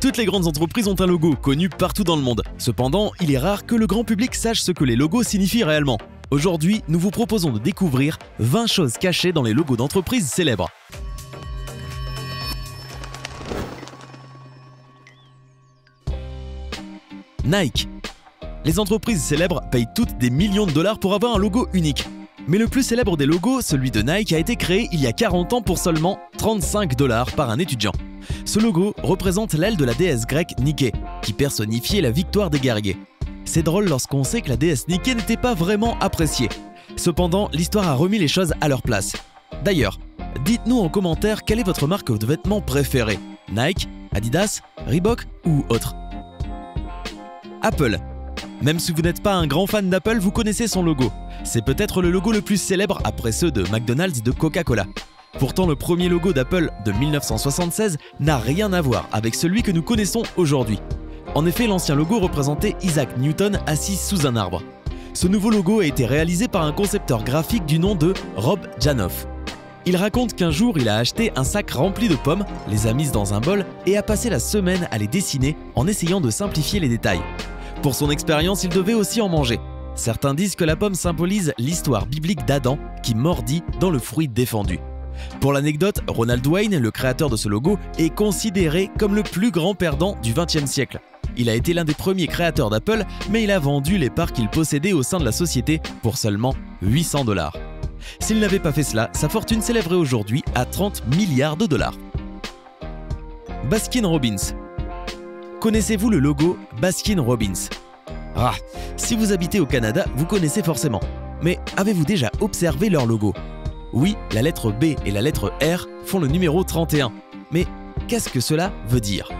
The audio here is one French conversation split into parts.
Toutes les grandes entreprises ont un logo, connu partout dans le monde. Cependant, il est rare que le grand public sache ce que les logos signifient réellement. Aujourd'hui, nous vous proposons de découvrir 20 choses cachées dans les logos d'entreprises célèbres. Nike. Les entreprises célèbres payent toutes des millions de dollars pour avoir un logo unique. Mais le plus célèbre des logos, celui de Nike, a été créé il y a 40 ans pour seulement 35 $ par un étudiant. Ce logo représente l'aile de la déesse grecque Niké, qui personnifiait la victoire des guerriers. C'est drôle lorsqu'on sait que la déesse Niké n'était pas vraiment appréciée. Cependant, l'histoire a remis les choses à leur place. D'ailleurs, dites-nous en commentaire quelle est votre marque de vêtements préférée. Nike, Adidas, Reebok ou autre. Apple. Même si vous n'êtes pas un grand fan d'Apple, vous connaissez son logo. C'est peut-être le logo le plus célèbre après ceux de McDonald's et de Coca-Cola. Pourtant, le premier logo d'Apple de 1976 n'a rien à voir avec celui que nous connaissons aujourd'hui. En effet, l'ancien logo représentait Isaac Newton assis sous un arbre. Ce nouveau logo a été réalisé par un concepteur graphique du nom de Rob Janoff. Il raconte qu'un jour, il a acheté un sac rempli de pommes, les a mises dans un bol et a passé la semaine à les dessiner en essayant de simplifier les détails. Pour son expérience, il devait aussi en manger. Certains disent que la pomme symbolise l'histoire biblique d'Adam qui mordit dans le fruit défendu. Pour l'anecdote, Ronald Wayne, le créateur de ce logo, est considéré comme le plus grand perdant du XXe siècle. Il a été l'un des premiers créateurs d'Apple, mais il a vendu les parts qu'il possédait au sein de la société pour seulement 800 $. S'il n'avait pas fait cela, sa fortune s'élèverait aujourd'hui à 30 milliards $. Baskin-Robbins. Connaissez-vous le logo Baskin-Robbins? Ah, si vous habitez au Canada, vous connaissez forcément. Mais avez-vous déjà observé leur logo? Oui, la lettre B et la lettre R font le numéro 31. Mais qu'est-ce que cela veut dire?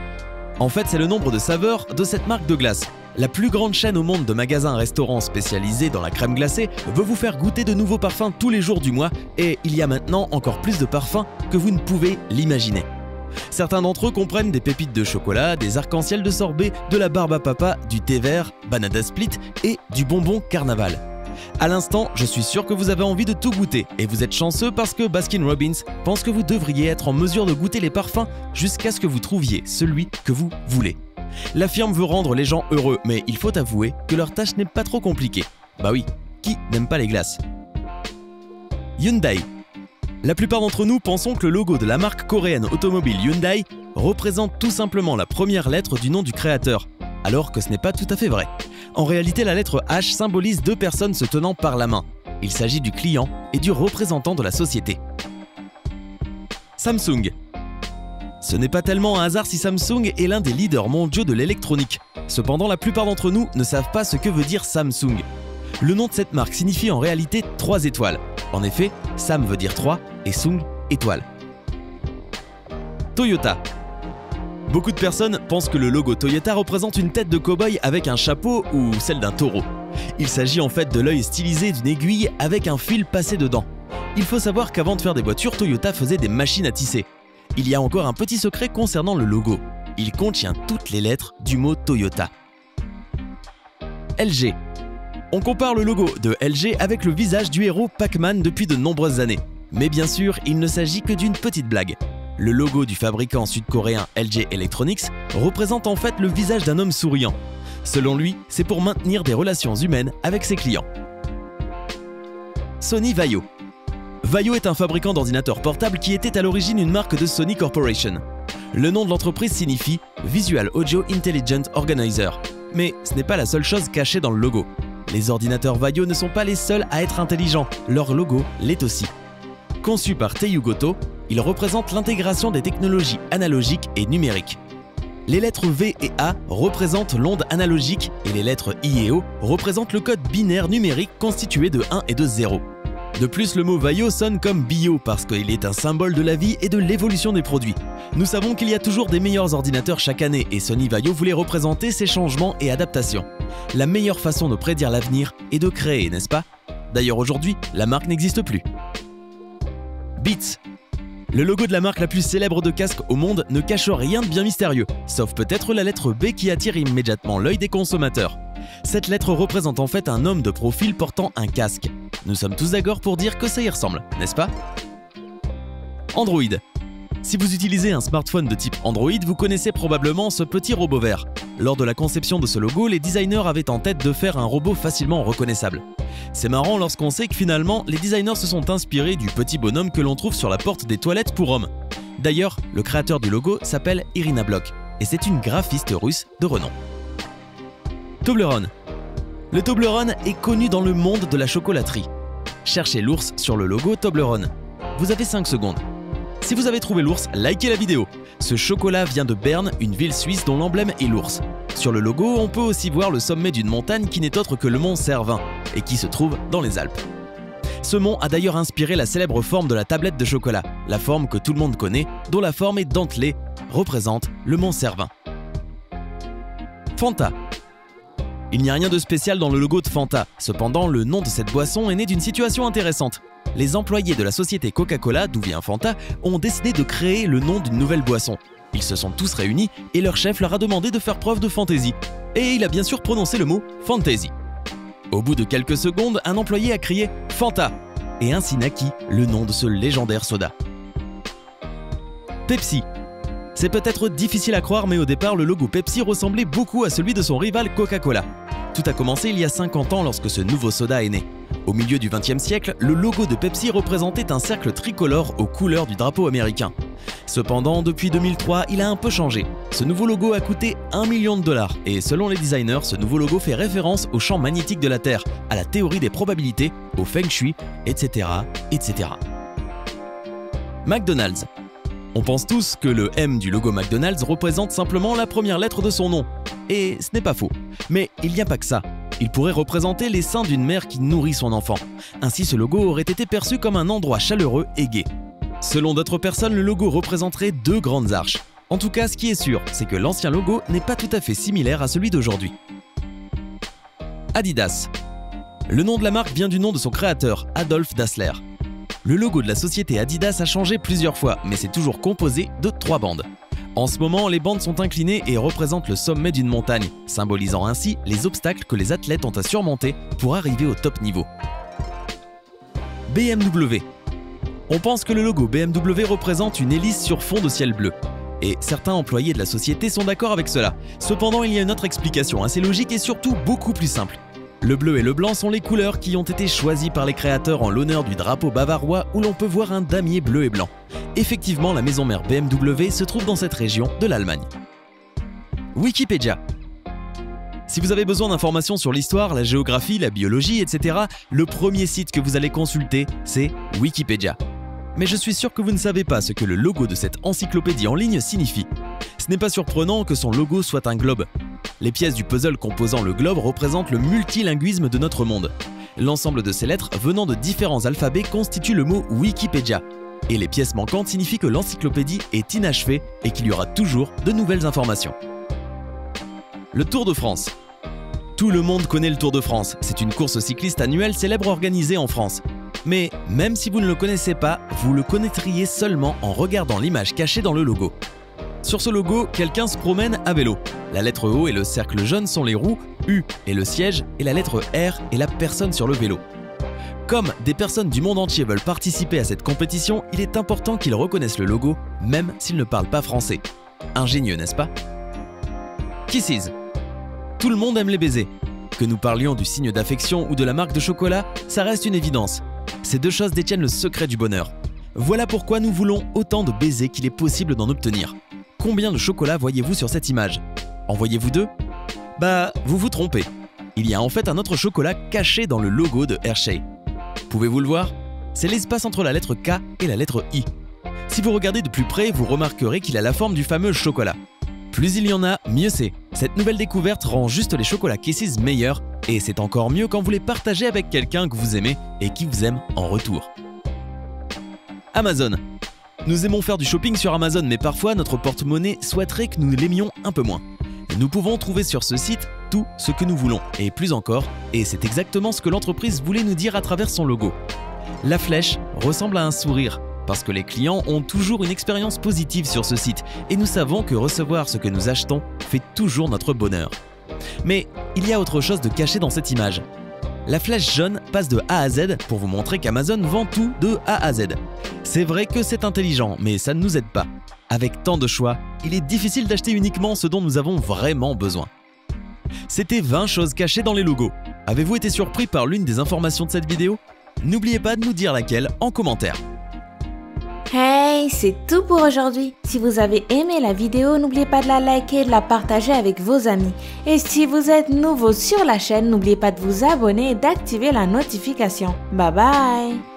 En fait, c'est le nombre de saveurs de cette marque de glace. La plus grande chaîne au monde de magasins-restaurants spécialisés dans la crème glacée veut vous faire goûter de nouveaux parfums tous les jours du mois et il y a maintenant encore plus de parfums que vous ne pouvez l'imaginer. Certains d'entre eux comprennent des pépites de chocolat, des arcs-en-ciel de sorbet, de la barbe à papa, du thé vert, Banana Split et du bonbon Carnaval. À l'instant, je suis sûr que vous avez envie de tout goûter et vous êtes chanceux parce que Baskin-Robbins pense que vous devriez être en mesure de goûter les parfums jusqu'à ce que vous trouviez celui que vous voulez. La firme veut rendre les gens heureux, mais il faut avouer que leur tâche n'est pas trop compliquée. Bah oui, qui n'aime pas les glaces? Hyundai. La plupart d'entre nous pensons que le logo de la marque coréenne automobile Hyundai représente tout simplement la première lettre du nom du créateur, alors que ce n'est pas tout à fait vrai. En réalité, la lettre H symbolise deux personnes se tenant par la main. Il s'agit du client et du représentant de la société. Samsung. Ce n'est pas tellement un hasard si Samsung est l'un des leaders mondiaux de l'électronique. Cependant, la plupart d'entre nous ne savent pas ce que veut dire Samsung. Le nom de cette marque signifie en réalité 3 étoiles. En effet, Sam veut dire 3 et Sung, étoile. Toyota. Beaucoup de personnes pensent que le logo Toyota représente une tête de cow-boy avec un chapeau ou celle d'un taureau. Il s'agit en fait de l'œil stylisé d'une aiguille avec un fil passé dedans. Il faut savoir qu'avant de faire des voitures, Toyota faisait des machines à tisser. Il y a encore un petit secret concernant le logo. Il contient toutes les lettres du mot Toyota. LG. On compare le logo de LG avec le visage du héros Pac-Man depuis de nombreuses années. Mais bien sûr, il ne s'agit que d'une petite blague. Le logo du fabricant sud-coréen LG Electronics représente en fait le visage d'un homme souriant. Selon lui, c'est pour maintenir des relations humaines avec ses clients. Sony Vaio. Vaio est un fabricant d'ordinateurs portables qui était à l'origine une marque de Sony Corporation. Le nom de l'entreprise signifie Visual Audio Intelligent Organizer. Mais ce n'est pas la seule chose cachée dans le logo. Les ordinateurs Vaio ne sont pas les seuls à être intelligents, leur logo l'est aussi. Conçu par Teiyu Goto, il représente l'intégration des technologies analogiques et numériques. Les lettres V et A représentent l'onde analogique et les lettres I et O représentent le code binaire numérique constitué de 1 et de 0. De plus, le mot Vaio sonne comme bio parce qu'il est un symbole de la vie et de l'évolution des produits. Nous savons qu'il y a toujours des meilleurs ordinateurs chaque année et Sony Vaio voulait représenter ces changements et adaptations. La meilleure façon de prédire l'avenir est de créer, n'est-ce pas? D'ailleurs aujourd'hui, la marque n'existe plus. Beats. Le logo de la marque la plus célèbre de casque au monde ne cache rien de bien mystérieux, sauf peut-être la lettre B qui attire immédiatement l'œil des consommateurs. Cette lettre représente en fait un homme de profil portant un casque. Nous sommes tous d'accord pour dire que ça y ressemble, n'est-ce pas? Android. Si vous utilisez un smartphone de type Android, vous connaissez probablement ce petit robot vert. Lors de la conception de ce logo, les designers avaient en tête de faire un robot facilement reconnaissable. C'est marrant lorsqu'on sait que finalement, les designers se sont inspirés du petit bonhomme que l'on trouve sur la porte des toilettes pour hommes. D'ailleurs, le créateur du logo s'appelle Irina Blok, et c'est une graphiste russe de renom. Toblerone. Le Toblerone est connu dans le monde de la chocolaterie. Cherchez l'ours sur le logo Toblerone. Vous avez 5 secondes. Si vous avez trouvé l'ours, likez la vidéo. Ce chocolat vient de Berne, une ville suisse dont l'emblème est l'ours. Sur le logo, on peut aussi voir le sommet d'une montagne qui n'est autre que le mont Cervin et qui se trouve dans les Alpes. Ce mont a d'ailleurs inspiré la célèbre forme de la tablette de chocolat, la forme que tout le monde connaît, dont la forme est dentelée, représente le mont Cervin. Fanta. Il n'y a rien de spécial dans le logo de Fanta, cependant le nom de cette boisson est né d'une situation intéressante. Les employés de la société Coca-Cola, d'où vient Fanta, ont décidé de créer le nom d'une nouvelle boisson. Ils se sont tous réunis et leur chef leur a demandé de faire preuve de fantaisie. Et il a bien sûr prononcé le mot « fantasy ». Au bout de quelques secondes, un employé a crié « Fanta » et ainsi naquit le nom de ce légendaire soda. Pepsi. C'est peut-être difficile à croire, mais au départ, le logo Pepsi ressemblait beaucoup à celui de son rival Coca-Cola. Tout a commencé il y a 50 ans lorsque ce nouveau soda est né. Au milieu du XXe siècle, le logo de Pepsi représentait un cercle tricolore aux couleurs du drapeau américain. Cependant, depuis 2003, il a un peu changé. Ce nouveau logo a coûté $1 million et selon les designers, ce nouveau logo fait référence au champ magnétique de la Terre, à la théorie des probabilités, au feng shui, etc., etc. McDonald's. On pense tous que le M du logo McDonald's représente simplement la première lettre de son nom. Et ce n'est pas faux. Mais il n'y a pas que ça. Il pourrait représenter les seins d'une mère qui nourrit son enfant. Ainsi, ce logo aurait été perçu comme un endroit chaleureux et gai. Selon d'autres personnes, le logo représenterait 2 grandes arches. En tout cas, ce qui est sûr, c'est que l'ancien logo n'est pas tout à fait similaire à celui d'aujourd'hui. Adidas. Le nom de la marque vient du nom de son créateur, Adolf Dassler. Le logo de la société Adidas a changé plusieurs fois, mais c'est toujours composé de 3 bandes. En ce moment, les bandes sont inclinées et représentent le sommet d'une montagne, symbolisant ainsi les obstacles que les athlètes ont à surmonter pour arriver au top niveau. BMW. On pense que le logo BMW représente une hélice sur fond de ciel bleu. Et certains employés de la société sont d'accord avec cela. Cependant, il y a une autre explication assez logique et surtout beaucoup plus simple. Le bleu et le blanc sont les couleurs qui ont été choisies par les créateurs en l'honneur du drapeau bavarois où l'on peut voir un damier bleu et blanc. Effectivement, la maison mère BMW se trouve dans cette région de l'Allemagne. Wikipédia. Si vous avez besoin d'informations sur l'histoire, la géographie, la biologie, etc., le premier site que vous allez consulter, c'est Wikipédia. Mais je suis sûr que vous ne savez pas ce que le logo de cette encyclopédie en ligne signifie. Ce n'est pas surprenant que son logo soit un globe. Les pièces du puzzle composant le globe représentent le multilinguisme de notre monde. L'ensemble de ces lettres venant de différents alphabets constitue le mot Wikipédia. Et les pièces manquantes signifient que l'encyclopédie est inachevée et qu'il y aura toujours de nouvelles informations. Le Tour de France. Tout le monde connaît le Tour de France. C'est une course cycliste annuelle célèbre organisée en France. Mais même si vous ne le connaissez pas, vous le connaîtriez seulement en regardant l'image cachée dans le logo. Sur ce logo, quelqu'un se promène à vélo. La lettre O et le cercle jaune sont les roues, U est le siège et la lettre R est la personne sur le vélo. Comme des personnes du monde entier veulent participer à cette compétition, il est important qu'ils reconnaissent le logo, même s'ils ne parlent pas français. Ingénieux, n'est-ce pas? Kisses. Tout le monde aime les baisers. Que nous parlions du signe d'affection ou de la marque de chocolat, ça reste une évidence. Ces 2 choses détiennent le secret du bonheur. Voilà pourquoi nous voulons autant de baisers qu'il est possible d'en obtenir. Combien de chocolat voyez-vous sur cette image? En voyez-vous 2? Bah, vous vous trompez. Il y a en fait un autre chocolat caché dans le logo de Hershey. Pouvez-vous le voir? C'est l'espace entre la lettre K et la lettre I. Si vous regardez de plus près, vous remarquerez qu'il a la forme du fameux chocolat. Plus il y en a, mieux c'est. Cette nouvelle découverte rend juste les chocolats Kisses meilleurs et c'est encore mieux quand vous les partagez avec quelqu'un que vous aimez et qui vous aime en retour. Amazon. Nous aimons faire du shopping sur Amazon, mais parfois notre porte-monnaie souhaiterait que nous l'aimions un peu moins. Nous pouvons trouver sur ce site tout ce que nous voulons, et plus encore, et c'est exactement ce que l'entreprise voulait nous dire à travers son logo. La flèche ressemble à un sourire, parce que les clients ont toujours une expérience positive sur ce site, et nous savons que recevoir ce que nous achetons fait toujours notre bonheur. Mais il y a autre chose de caché dans cette image. La flèche jaune passe de A à Z pour vous montrer qu'Amazon vend tout de A à Z. C'est vrai que c'est intelligent, mais ça ne nous aide pas. Avec tant de choix, il est difficile d'acheter uniquement ce dont nous avons vraiment besoin. C'était 20 choses cachées dans les logos. Avez-vous été surpris par l'une des informations de cette vidéo? N'oubliez pas de nous dire laquelle en commentaire. Hey, c'est tout pour aujourd'hui. Si vous avez aimé la vidéo, n'oubliez pas de la liker et de la partager avec vos amis. Et si vous êtes nouveau sur la chaîne, n'oubliez pas de vous abonner et d'activer la notification. Bye bye!